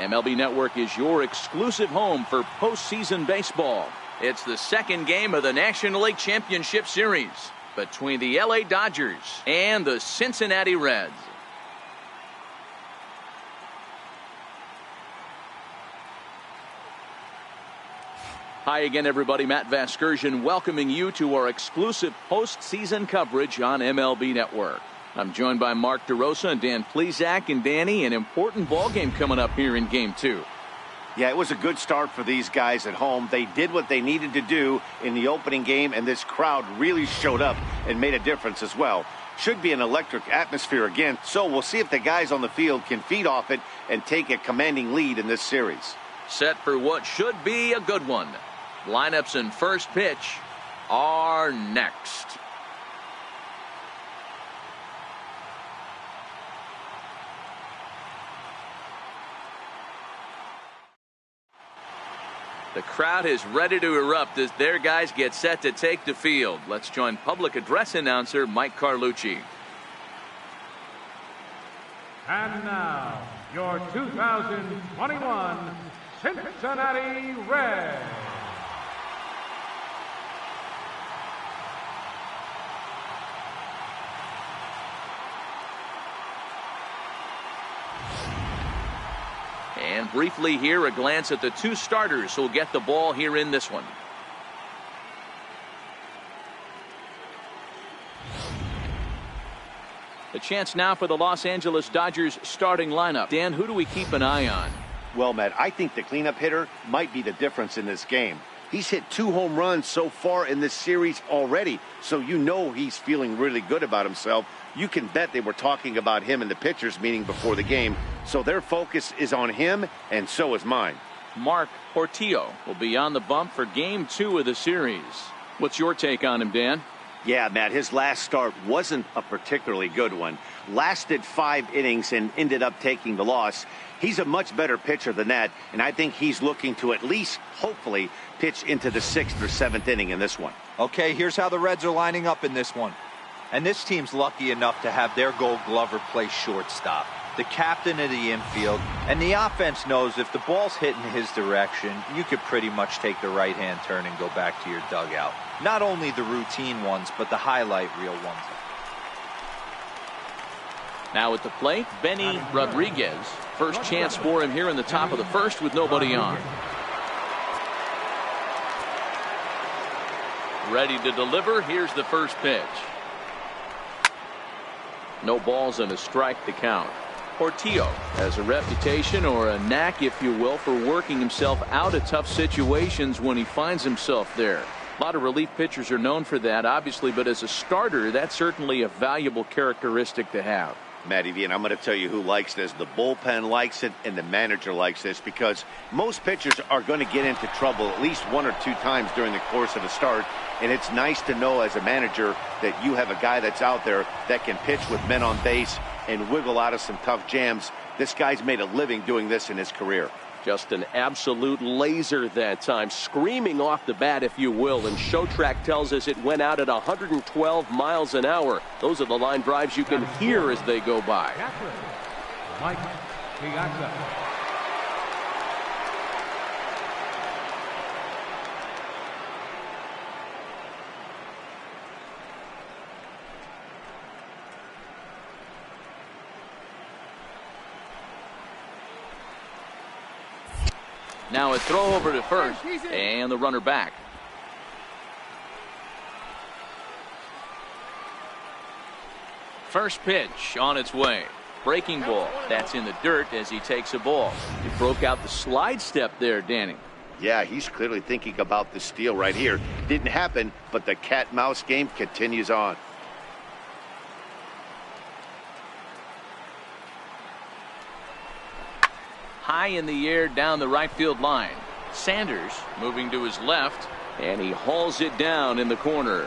MLB Network is your exclusive home for postseason baseball. It's the second game of the National League Championship Series between the LA Dodgers and the Cincinnati Reds. Hi again, everybody. Matt Vasgersian welcoming you to our exclusive postseason coverage on MLB Network. I'm joined by Mark DeRosa and Dan Plesac. And Danny, an important ball game coming up here in Game 2. Yeah, it was a good start for these guys at home. They did what they needed to do in the opening game, and this crowd really showed up and made a difference as well. Should be an electric atmosphere again, so we'll see if the guys on the field can feed off it and take a commanding lead in this series. Set for what should be a good one. Lineups and first pitch are next. The crowd is ready to erupt as their guys get set to take the field. Let's join public address announcer Mike Carlucci. And now, your 2021 Cincinnati Reds. And briefly here, a glance at the two starters who'll get the ball here in this one. The chance now for the Los Angeles Dodgers starting lineup. Dan, who do we keep an eye on? Well, Matt, I think the cleanup hitter might be the difference in this game. He's hit 2 home runs so far in this series already, so you know he's feeling really good about himself. You can bet they were talking about him in the pitchers' meeting before the game, so their focus is on him, and so is mine. Mark Portillo will be on the bump for Game 2 of the series. What's your take on him, Dan? Yeah, Matt, his last start wasn't a particularly good one. Lasted 5 innings and ended up taking the loss. He's a much better pitcher than that, and I think he's looking to at least, hopefully, pitch into the 6th or 7th inning in this one. Okay, here's how the Reds are lining up in this one. And this team's lucky enough to have their Gold Glover play shortstop, the captain of the infield, and the offense knows if the ball's hitting his direction, you could pretty much take the right-hand turn and go back to your dugout. Not only the routine ones, but the highlight reel ones. Now at the plate, Benny Rodriguez. First chance for him here in the top of the first with nobody on. Ready to deliver. Here's the first pitch. No balls and a strike to count. Portillo has a reputation, or a knack if you will, for working himself out of tough situations when he finds himself there. A lot of relief pitchers are known for that, obviously, but as a starter, that's certainly a valuable characteristic to have. Matty V, and I'm going to tell you who likes this. The bullpen likes it, and the manager likes this, because most pitchers are going to get into trouble at least 1 or 2 times during the course of a start, and it's nice to know as a manager that you have a guy that's out there that can pitch with men on base and wiggle out of some tough jams. This guy's made a living doing this in his career. Just an absolute laser that time, screaming off the bat, if you will. And Showtrack tells us it went out at 112 miles an hour. Those are the line drives you can hear as they go by. Mike Piazza. Now a throw over to first, and the runner back. First pitch on its way. Breaking ball. That's in the dirt as he takes a ball. He broke out the slide step there, Danny. Yeah, he's clearly thinking about the steal right here. Didn't happen, but the cat-mouse game continues on. High in the air down the right field line. Sanders moving to his left, and he hauls it down in the corner.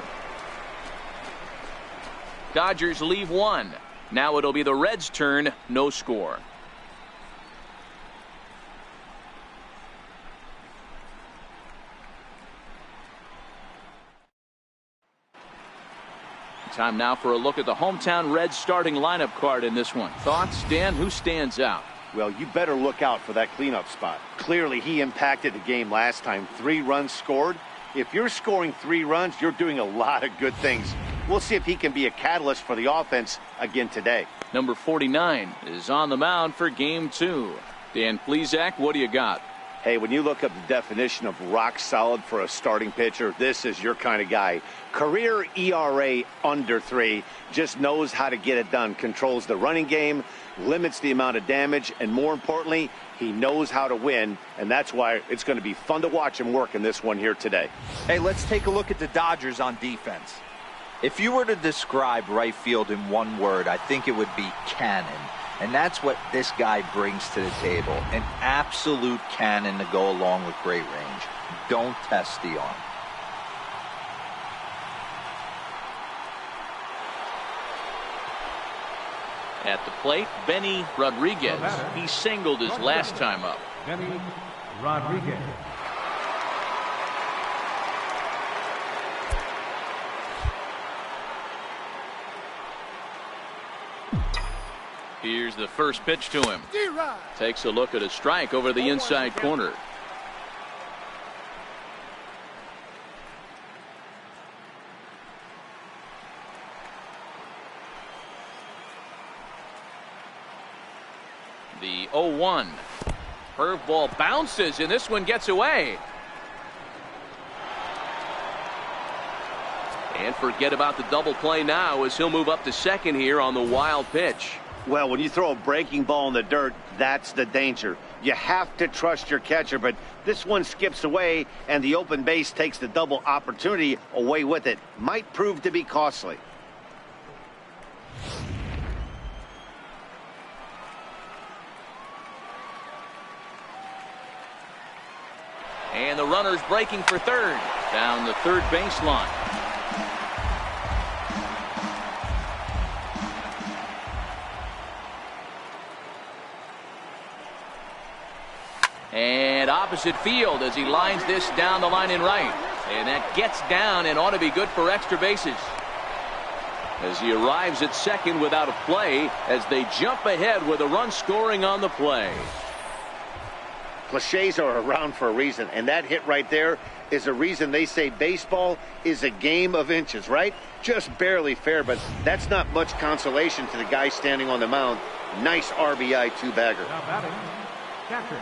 Dodgers leave one. Now it'll be the Reds' turn. No score. Time now for a look at the hometown Reds starting lineup card in this one. Thoughts, Dan? Who stands out? Well, you better look out for that cleanup spot. Clearly, he impacted the game last time. 3 runs scored. If you're scoring 3 runs, you're doing a lot of good things. We'll see if he can be a catalyst for the offense again today. Number 49 is on the mound for game 2. Dan Plesac, what do you got? Hey, when you look up the definition of rock solid for a starting pitcher, this is your kind of guy. Career ERA under 3, just knows how to get it done, controls the running game, limits the amount of damage, and more importantly, he knows how to win, and that's why it's going to be fun to watch him work in this one here today. Hey, let's take a look at the Dodgers on defense. If you were to describe right field in one word, I think it would be cannon. And that's what this guy brings to the table. An absolute cannon to go along with great range. Don't test the arm. At the plate, Benny Rodriguez. He singled his last time up. Benny Rodriguez. Here's the first pitch to him. Takes a look at a strike over the inside corner. The 0-1. Curveball bounces, and this one gets away. And forget about the double play now as he'll move up to second here on the wild pitch. Well, when you throw a breaking ball in the dirt, that's the danger. You have to trust your catcher, but this one skips away, and the open base takes the double opportunity away with it. Might prove to be costly. And the runner's breaking for third. Down the third baseline. And opposite field as he lines this down the line in right. And that gets down and ought to be good for extra bases. As he arrives at second without a play as they jump ahead with a run scoring on the play. Cliches are around for a reason, and that hit right there is a reason they say baseball is a game of inches, right? Just barely fair, but that's not much consolation to the guy standing on the mound. Nice RBI two-bagger. Now batting, catcher,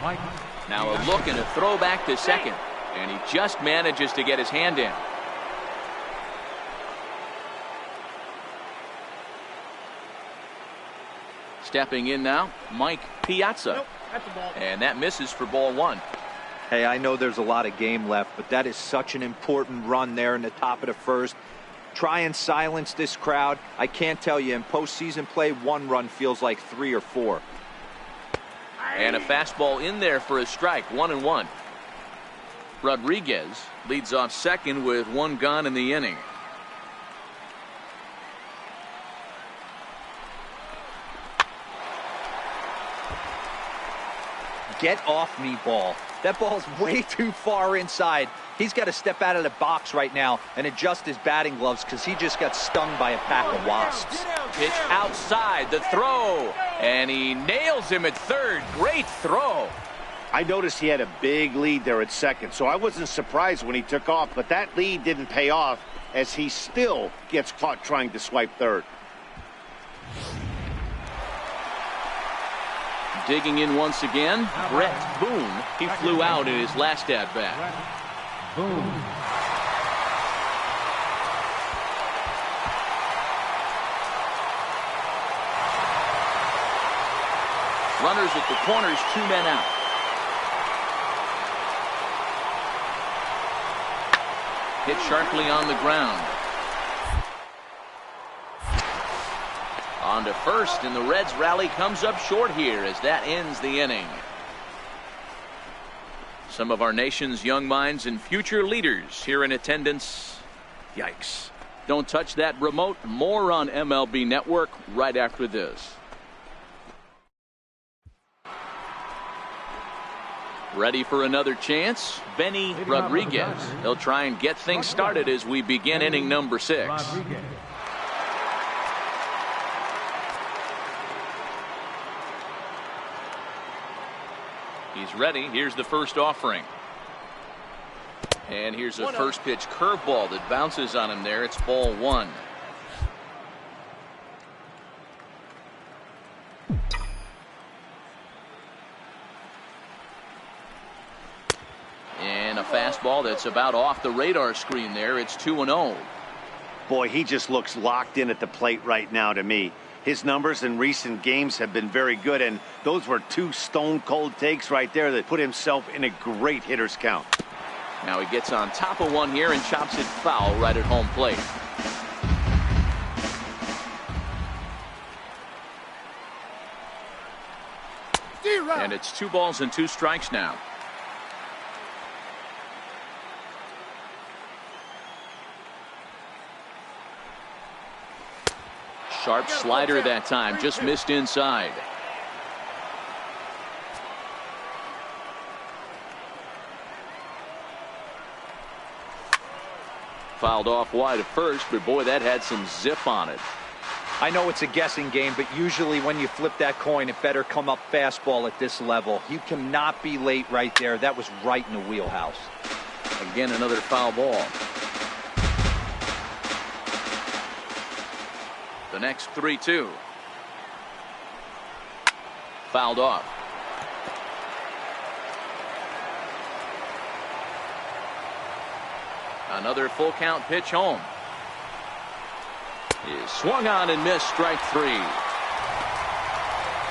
Mike. Now a look and a throw back to second, and he just manages to get his hand in. Stepping in now, Mike Piazza. Nope, that's a ball. And that misses for ball one. Hey, I know there's a lot of game left, but that is such an important run there in the top of the first. Try and silence this crowd. I can't tell you, in postseason play, one run feels like 3 or 4. And a fastball in there for a strike, 1-1. Rodriguez leads off second with one gone in the inning. Get off me, ball. That ball's way too far inside. He's got to step out of the box right now and adjust his batting gloves because he just got stung by a pack of wasps. Pitch outside, the throw, and he nails him at third. Great throw. I noticed he had a big lead there at second, so I wasn't surprised when he took off, but that lead didn't pay off as he still gets caught trying to swipe third. Digging in once again, Bret Boone. He flew out in his last at-bat. Boone. Runners at the corners, 2 men out. Hit sharply on the ground. On to first, and the Reds rally comes up short here as that ends the inning. Some of our nation's young minds and future leaders here in attendance. Yikes. Don't touch that remote. More on MLB Network right after this. Ready for another chance? Benny Rodriguez. He'll try and get things started as we begin inning number 6. Rodriguez. is ready. Here's the first offering. And here's a first pitch curveball that bounces on him there. It's ball one. And a fastball that's about off the radar screen there. It's 2-0. Boy, he just looks locked in at the plate right now to me. His numbers in recent games have been very good, and those were two stone-cold takes right there that put himself in a great hitter's count. Now he gets on top of one here and chops it foul right at home plate. And it's 2 balls and 2 strikes now. Sharp slider that time, just missed inside. Fouled off wide at first, but boy, that had some zip on it. I know it's a guessing game, but usually when you flip that coin, it better come up fastball at this level. You cannot be late right there. That was right in the wheelhouse. Again, another foul ball. The next 3-2. Fouled off. Another full count pitch home. Is swung on and missed, strike 3.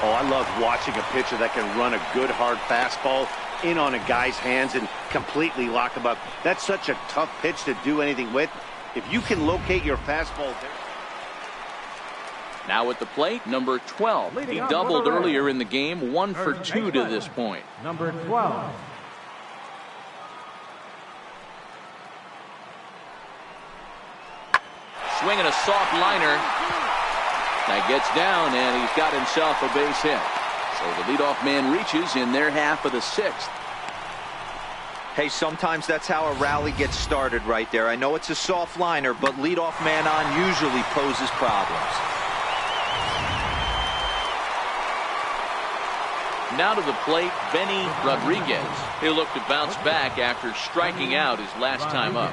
Oh, I love watching a pitcher that can run a good hard fastball in on a guy's hands and completely lock him up. That's such a tough pitch to do anything with. If you can locate your fastball there. Now at the plate, number 12. He doubled earlier in the game, 1 for 2 to this point. Number 12. Swinging a soft liner. That gets down, and he's got himself a base hit. So the leadoff man reaches in their half of the 6th. Hey, sometimes that's how a rally gets started right there. I know it's a soft liner, but leadoff man on usually poses problems. Now to the plate, Benny Rodriguez. He'll look to bounce back after striking out his last time up.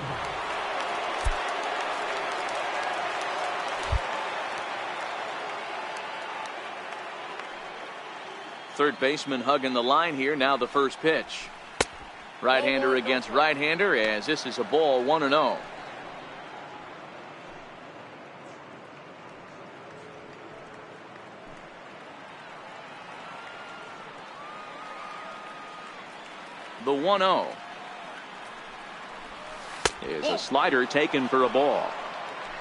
Third baseman hugging the line here. Now the first pitch. Right-hander against right-hander, as this is a ball, 1-0. The 1-0 is a slider taken for a ball.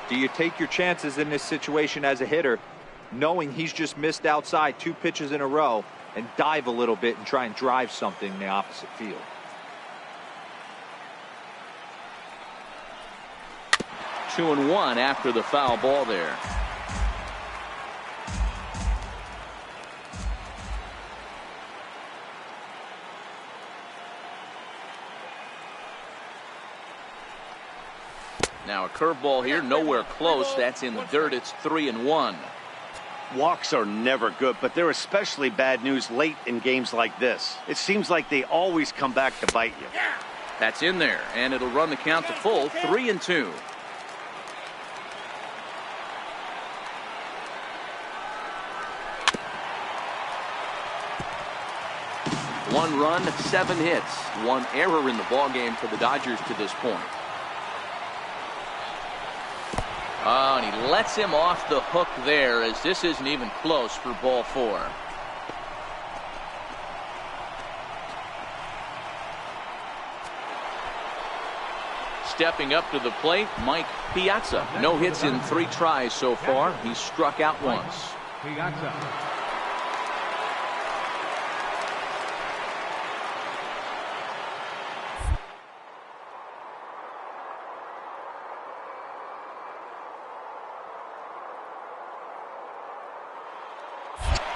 Do you take your chances in this situation as a hitter, knowing he's just missed outside 2 pitches in a row, and dive a little bit and try and drive something in the opposite field? 2-1 after the foul ball there. Now a curveball here, nowhere close. That's in the dirt. It's 3-1. Walks are never good, but they're especially bad news late in games like this. It seems like they always come back to bite you. That's in there, and it'll run the count to full, 3-2. One run, 7 hits, 1 error in the ballgame for the Dodgers to this point. Oh, and he lets him off the hook there, as this isn't even close for ball 4. Stepping up to the plate, Mike Piazza. No hits in 3 tries so far. He's struck out once. Piazza.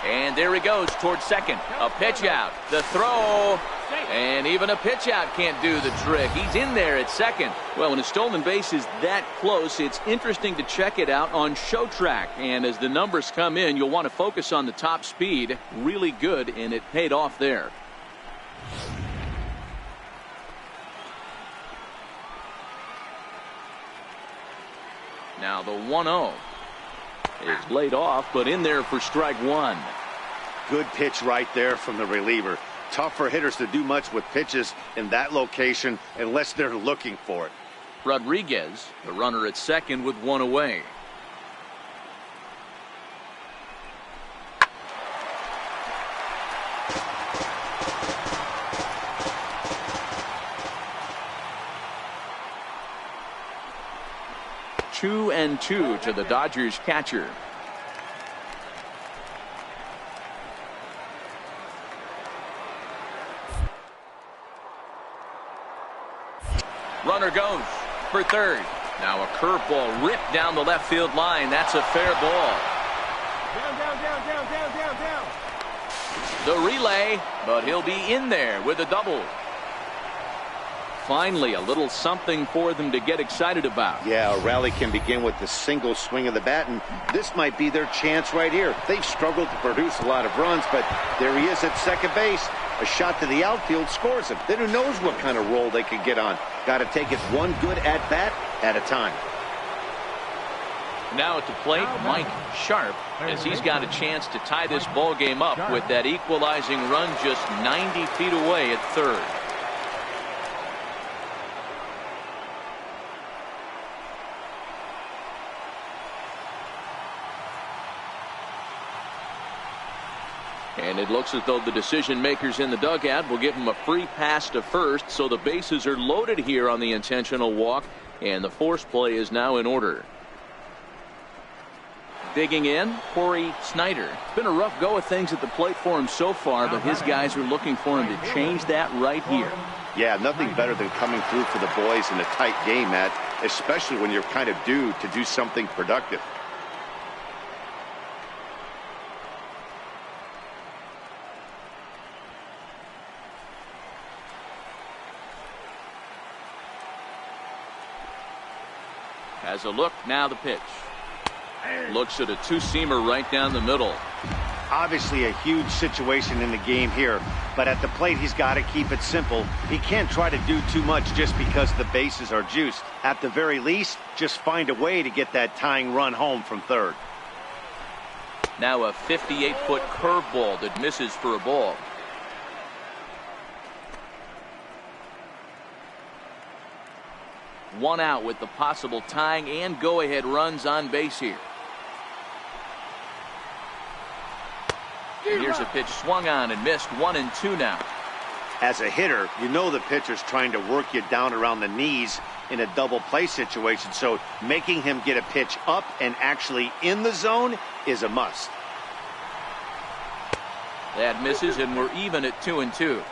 And there he goes towards second. A pitch out. The throw. And even a pitch out can't do the trick. He's in there at second. Well, when a stolen base is that close, it's interesting to check it out on Show Track. And as the numbers come in, you'll want to focus on the top speed. Really good, and it paid off there. Now the 1-0 is laid off, but in there for strike one. Good pitch right there from the reliever. Tough for hitters to do much with pitches in that location unless they're looking for it. Rodriguez, the runner at second with one away. Two and two to the Dodgers catcher. Runner goes for third. Now a curveball ripped down the left field line. That's a fair ball. Down. The relay, but he'll be in there with a double. Finally, a little something for them to get excited about. Yeah, a rally can begin with the single swing of the bat, and this might be their chance right here. They've struggled to produce a lot of runs, but there he is at second base. A shot to the outfield scores him. Then who knows what kind of roll they could get on. Got to take it one good at-bat at a time. Now at the plate, Mike Sharp, as he's got a chance to tie this ball game up with that equalizing run just 90 feet away at third. And it looks as though the decision makers in the dugout will give him a free pass to first, so the bases are loaded here on the intentional walk, and the force play is now in order. Digging in, Corey Snyder. It's been a rough go of things at the plate for him so far, but his guys are looking for him to change that right here. Yeah, nothing better than coming through for the boys in a tight game, Matt, especially when you're kind of due to do something productive. Has a look, now the pitch. Looks at a two-seamer right down the middle. Obviously a huge situation in the game here, but at the plate he's got to keep it simple. He can't try to do too much just because the bases are juiced. At the very least, just find a way to get that tying run home from third. Now a 58-foot curveball that misses for a ball. One out with the possible tying and go-ahead runs on base here. And here's a pitch swung on and missed. 1-2 now. As a hitter, you know the pitcher's trying to work you down around the knees in a double play situation, so making him get a pitch up and actually in the zone is a must. That misses, and we're even at 2-2.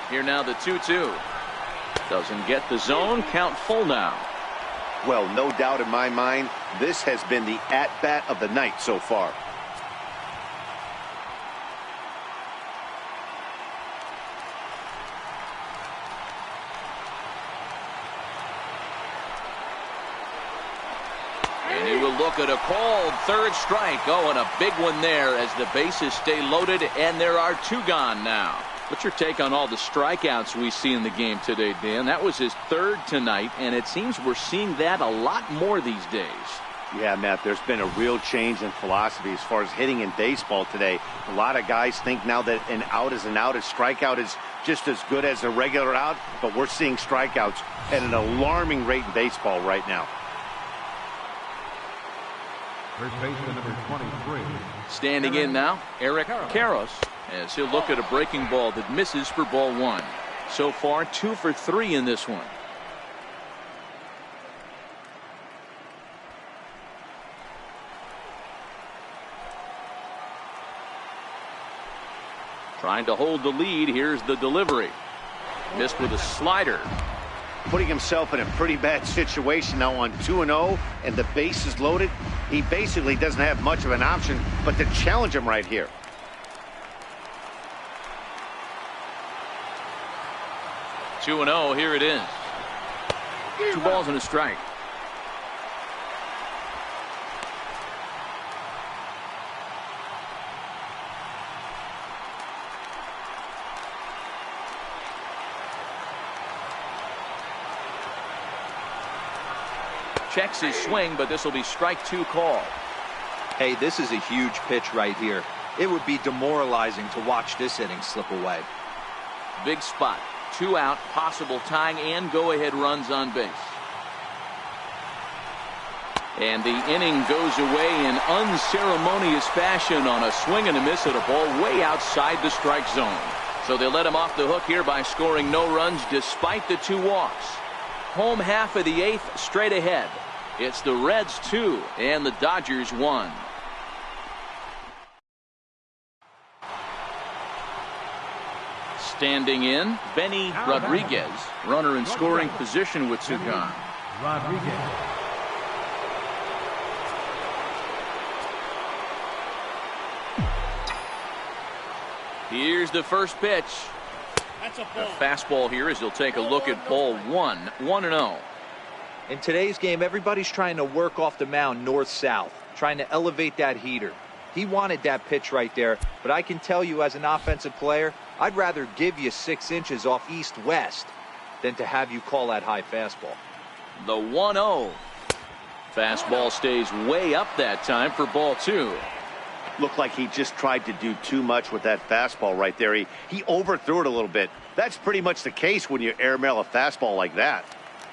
Here now the 2-2. Doesn't get the zone. Count full now. Well, no doubt in my mind, this has been the at-bat of the night so far. And he will look at a called third strike. Oh, and a big one there as the bases stay loaded, and there are two gone now. What's your take on all the strikeouts we see in the game today, Dan? That was his third tonight, and it seems we're seeing that a lot more these days. Yeah, Matt, there's been a real change in philosophy as far as hitting in baseball today. A lot of guys think now that an out is an out. A strikeout is just as good as a regular out, but we're seeing strikeouts at an alarming rate in baseball right now. First baseman number 23. Standing in now, Eric Karros, as he'll look at a breaking ball that misses for ball one. So far, 2 for 3 in this one. Trying to hold the lead. Here's the delivery. Missed with a slider. Putting himself in a pretty bad situation now on 2-0, and the base is loaded. He basically doesn't have much of an option but to challenge him right here. Two 2-0, here it is. 2 balls and a strike. Checks his swing, but this will be strike 2 call. Hey, this is a huge pitch right here. It would be demoralizing to watch this inning slip away. Big spot. 2 out, possible tying and go-ahead runs on base. And the inning goes away in unceremonious fashion on a swing and a miss at a ball way outside the strike zone. So they let him off the hook here by scoring no runs despite the 2 walks. Home half of the 8th straight ahead. It's the Reds 2 and the Dodgers 1. Standing in, Benny Rodriguez, runner in scoring position with 2 gone. Rodriguez. Here's the first pitch. That's a A fastball here as he'll take a look at ball 1, 1-0. In today's game, everybody's trying to work off the mound north-south, trying to elevate that heater. He wanted that pitch right there, but I can tell you as an offensive player, I'd rather give you 6 inches off east-west than to have you call that high fastball. The 1-0. Fastball stays way up that time for ball 2. Looked like he just tried to do too much with that fastball right there. He overthrew it a little bit. That's pretty much the case when you airmail a fastball like that.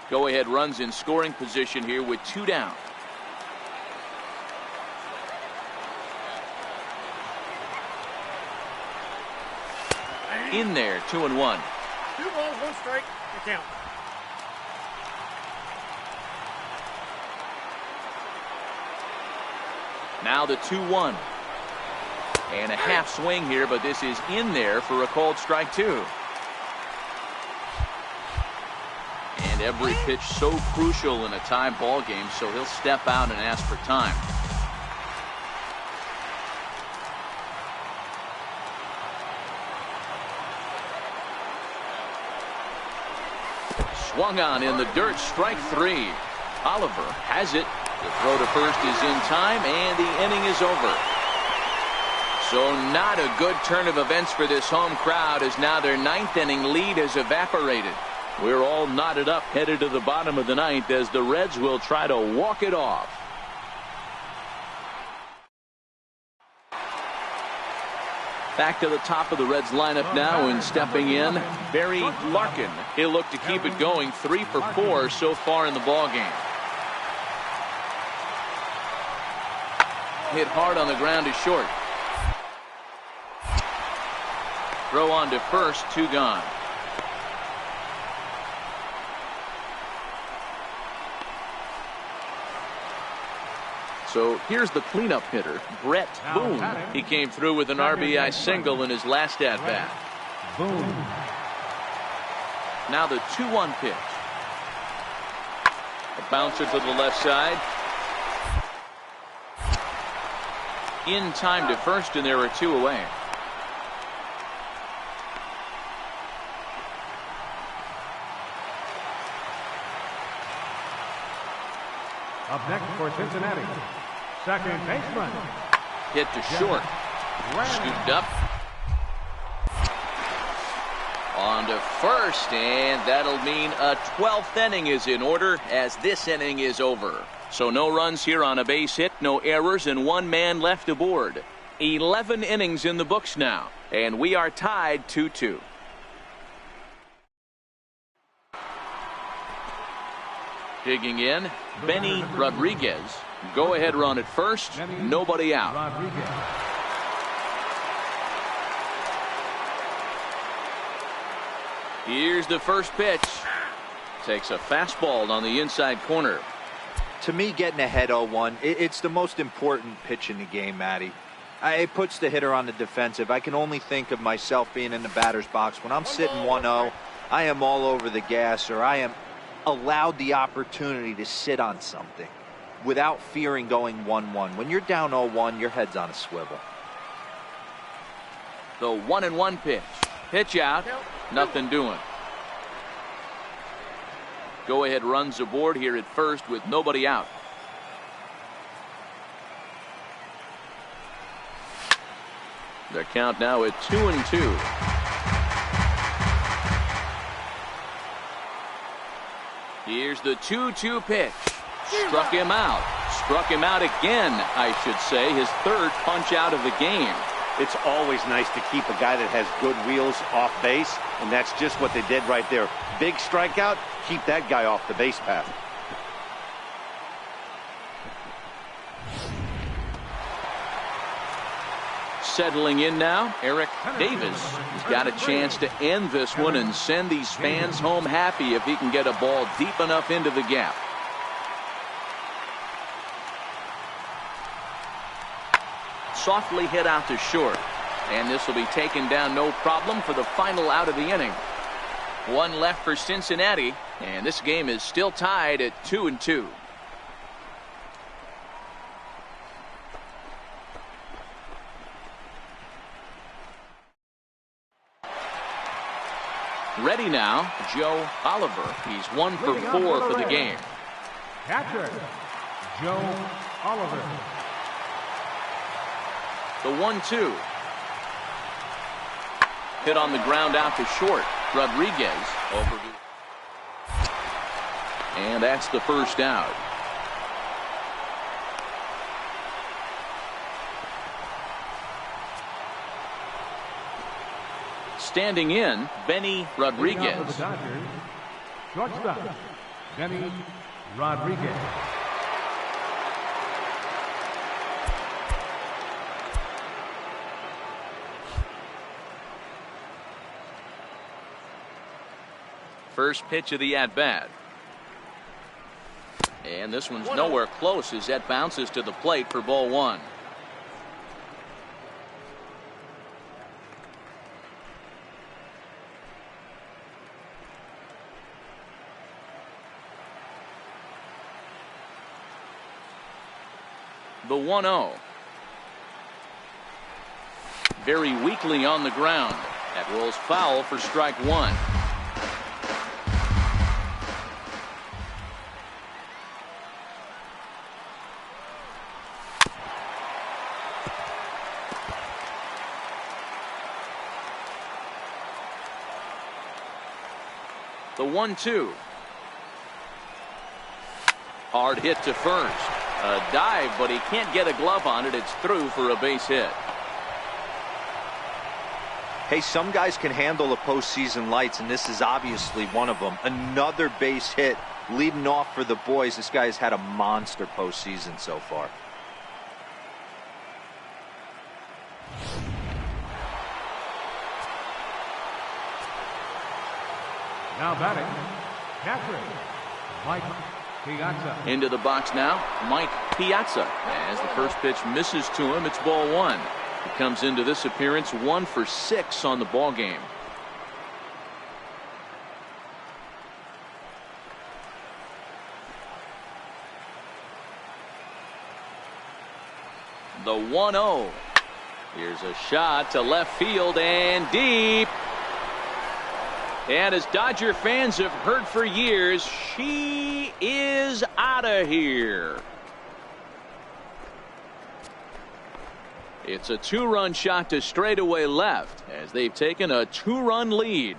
Go-ahead runs in scoring position here with 2 down. In there, 2-1. 2 balls, 1 strike. The count. Now the 2-1. And a half swing here, but this is in there for a called strike 2. And every pitch so crucial in a tie ball game, so he'll step out and ask for time. Swung on in the dirt, strike 3. Oliver has it. The throw to first is in time, and the inning is over. So not a good turn of events for this home crowd, as now their 9th inning lead has evaporated. We're all knotted up headed to the bottom of the 9th as the Reds will try to walk it off. Back to the top of the Reds lineup now, and stepping in, Barry Larkin. He'll look to keep it going, 3 for 4 so far in the ballgame. Hit hard on the ground is short. Throw on to first, 2 gone. So here's the cleanup hitter, Bret Boone. He came through with an RBI single in his last at-bat. Boone. Now the 2-1 pitch. A bouncer to the left side. In time to first, and there are 2 away. Up next for Cincinnati, second baseman. Hit to short. Scooped up. On to first, and that'll mean a 12th inning is in order as this inning is over. So no runs here on a base hit, no errors, and 1 man left aboard. 11 innings in the books now, and we are tied 2-2. Digging in, Benny Rodriguez. Go ahead run at first, nobody out. Rodriguez. Here's the first pitch. Takes a fastball on the inside corner. To me, getting ahead 0-1, it's the most important pitch in the game, Matty. It puts the hitter on the defensive. I can only think of myself being in the batter's box. When I'm sitting 1-0, I am all over the gas, or I am allowed the opportunity to sit on something without fearing going 1-1. When you're down 0-1, your head's on a swivel. The 1-1 pitch. Pitch out. Nothing doing. Go-ahead runs aboard here at first with nobody out. The count now at 2-2. Here's the 2-2 pitch. Struck him out. Struck him out again, I should say. His third punch out of the game. It's always nice to keep a guy that has good wheels off base, and that's just what they did right there. Big strikeout, keep that guy off the base path. Settling in now, Eric Davis. He's got a chance to end this one and send these fans home happy if he can get a ball deep enough into the gap. Softly hit out to short, and this will be taken down no problem for the final out of the inning. One left for Cincinnati, and this game is still tied at 2-2. Ready now, Joe Oliver. He's 1 for 4 for the game. Catcher, Joe Oliver. The 1-2. Hit on the ground out to short. Rodriguez over. And that's the first out. Standing in, Benny Rodriguez. Shortstop, Benny Rodriguez. First pitch of the at-bat. And this one's nowhere close as that bounces to the plate for ball one. The 1-0. Very weakly on the ground. That rolls foul for strike one. The 1-2. Hard hit to first. A dive, but he can't get a glove on it. It's through for a base hit. Hey, some guys can handle the postseason lights, and this is obviously one of them. Another base hit leading off for the boys. This guy's had a monster postseason so far. Now batting, catcher, Mike Piazza. Into the box now, Mike Piazza. As the first pitch misses to him, it's ball one. He comes into this appearance 1 for 6 on the ball game. The 1-0. Here's a shot to left field and deep. And as Dodger fans have heard for years, she is out of here. It's a 2-run shot to straightaway left as they've taken a 2-run lead.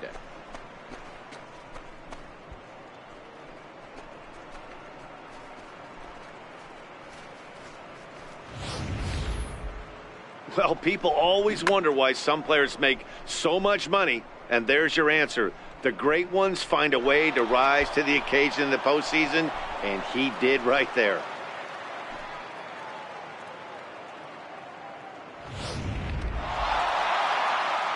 Well, people always wonder why some players make so much money, and there's your answer. The great ones find a way to rise to the occasion in the postseason, and he did right there.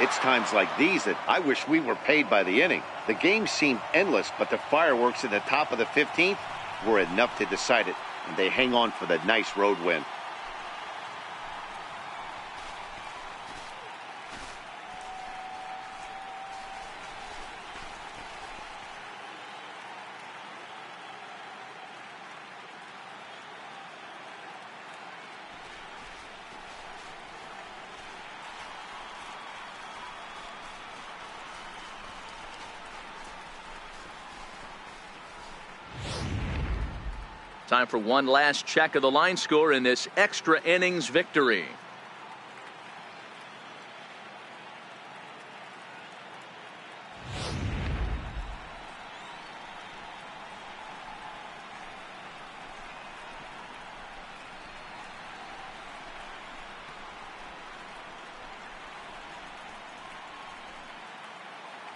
It's times like these that I wish we were paid by the inning. The game seemed endless, but the fireworks at the top of the 15th were enough to decide it, and they hang on for the nice road win. Time for one last check of the line score in this extra innings victory.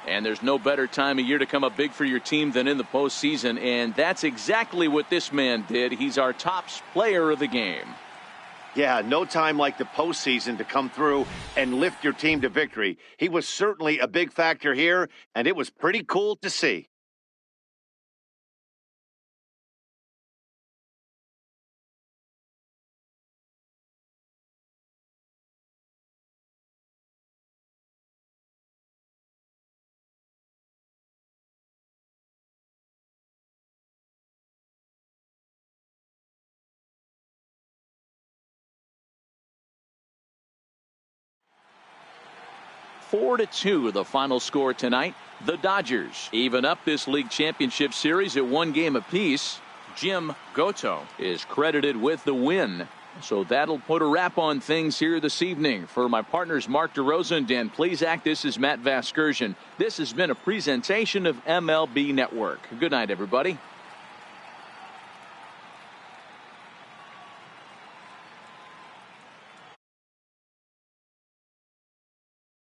And there's no better time of year to come up big for your team than in the postseason, and that's exactly what this man did. He's our top player of the game. Yeah, no time like the postseason to come through and lift your team to victory. He was certainly a big factor here, and it was pretty cool to see. Four to 2 the final score tonight. The Dodgers even up this league championship series at 1 game apiece. Jim Goto is credited with the win. So that'll put a wrap on things here this evening. For my partners Mark DeRosa and Dan Plezak, this is Matt Vasgersian. This has been a presentation of MLB Network. Good night, everybody.